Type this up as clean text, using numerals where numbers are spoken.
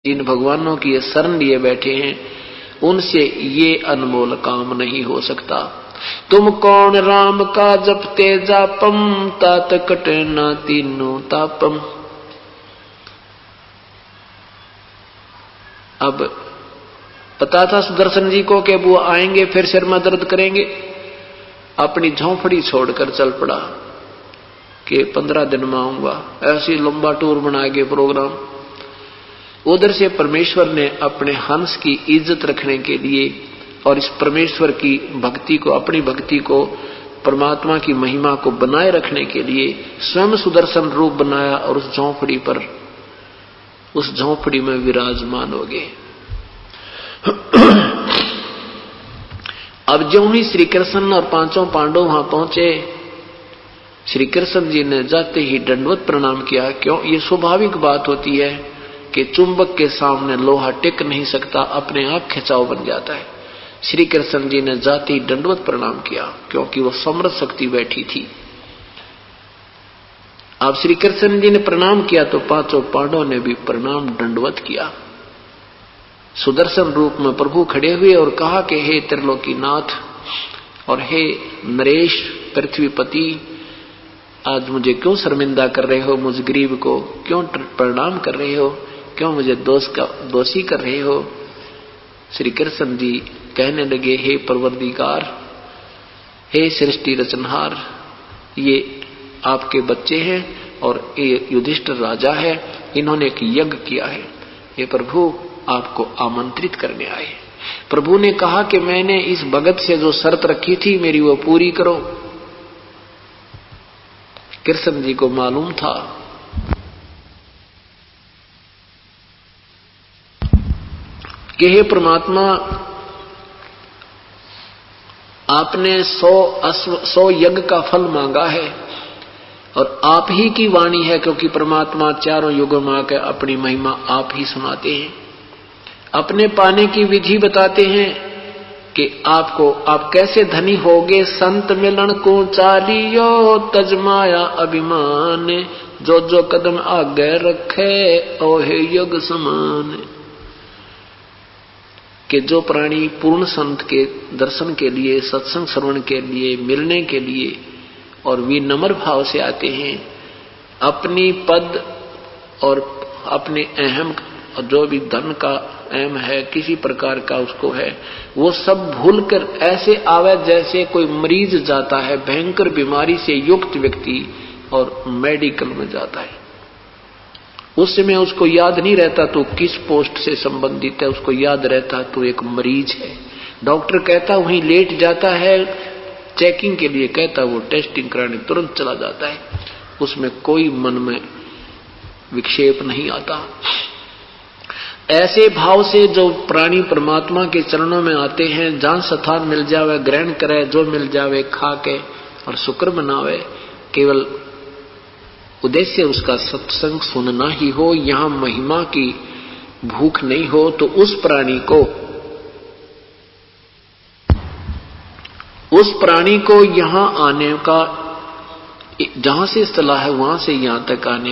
जिन भगवानों की ये शरण लिए बैठे हैं उनसे ये अनमोल काम नहीं हो सकता। तुम कौन राम का जपते जापम, तात कटे ना तीनों तापम। अब पता था सुदर्शन जी को कि वो आएंगे फिर सिर में दर्द करेंगे, अपनी झोंपड़ी छोड़कर चल पड़ा कि 15 दिन में आऊंगा। ऐसी लंबा टूर बना के प्रोग्राम। उधर से परमेश्वर ने अपने हंस की इज्जत रखने के लिए और इस परमेश्वर की भक्ति को, अपनी भक्ति को, परमात्मा की महिमा को बनाए रखने के लिए स्वयं सुदर्शन रूप बनाया और उस झोंपड़ी पर, उस झोंपड़ी में विराजमान हो गए। अब ज्यों ही श्री कृष्ण और पांचों पांडव वहां पहुंचे, श्री कृष्ण जी ने जाते ही दंडवत प्रणाम किया। क्यों? ये स्वाभाविक बात होती है कि चुंबक के सामने लोहा टिक नहीं सकता, अपने आप खिंचाव बन जाता है। श्री कृष्ण जी ने जाते ही दंडवत प्रणाम किया क्योंकि वो समृद्ध शक्ति बैठी थी। अब श्री कृष्ण जी ने प्रणाम किया तो पांचों पांडवों ने भी प्रणाम दंडवत किया। सुदर्शन रूप में प्रभु खड़े हुए और कहा कि हे त्रिलोकीनाथ और हे नरेश पृथ्वीपति, आज मुझे क्यों शर्मिंदा कर रहे हो? मुझ गरीब को क्यों प्रणाम कर रहे हो? क्यों मुझे दोषी कर रहे हो? श्री कृष्ण जी कहने लगे, हे परवरदिगार, हे सृष्टि रचनहार, ये आपके बच्चे हैं और ये युधिष्ठिर राजा है, इन्होंने एक यज्ञ किया है, ये प्रभु आपको आमंत्रित करने आए। प्रभु ने कहा कि मैंने इस भगत से जो शर्त रखी थी मेरी वो पूरी करो। कृष्ण जी को मालूम था कि हे परमात्मा, आपने 100 यज्ञ का फल मांगा है और आप ही की वाणी है, क्योंकि परमात्मा चारों युगों में आकर अपनी महिमा आप ही सुनाते हैं, अपने पाने की विधि बताते हैं कि आप कैसे धनी होगे। संत मिलन को चालियो, तजमाया अभिमान, जो जो कदम आगे रखे ओहे युग समान। कि जो प्राणी पूर्ण संत के दर्शन के लिए, सत्संग श्रवण के लिए, मिलने के लिए और विनम्र भाव से आते हैं, अपनी पद और अपने अहम, जो भी धन का अहम है, किसी प्रकार का उसको है, वो सब भूलकर ऐसे आवे जैसे कोई मरीज जाता है, भयंकर बीमारी से युक्त व्यक्ति और मेडिकल में जाता है। उस समय उसको याद नहीं रहता तो किस पोस्ट से संबंधित है, उसको याद रहता तो एक मरीज है। डॉक्टर कहता वहीं लेट जाता है चेकिंग के लिए, कहता वो टेस्टिंग कराने तुरंत चला जाता है, उसमें कोई मन में विक्षेप नहीं आता। ऐसे भाव से जो प्राणी परमात्मा के चरणों में आते हैं, जहां स्थान मिल जावे ग्रहण करे, जो मिल जावे खा के और शुक्र मनावे, केवल उद्देश्य उसका सत्संग सुनना ही हो, यहां महिमा की भूख नहीं हो, तो उस प्राणी को यहां आने का, जहां से सलाह है वहां से यहां तक आने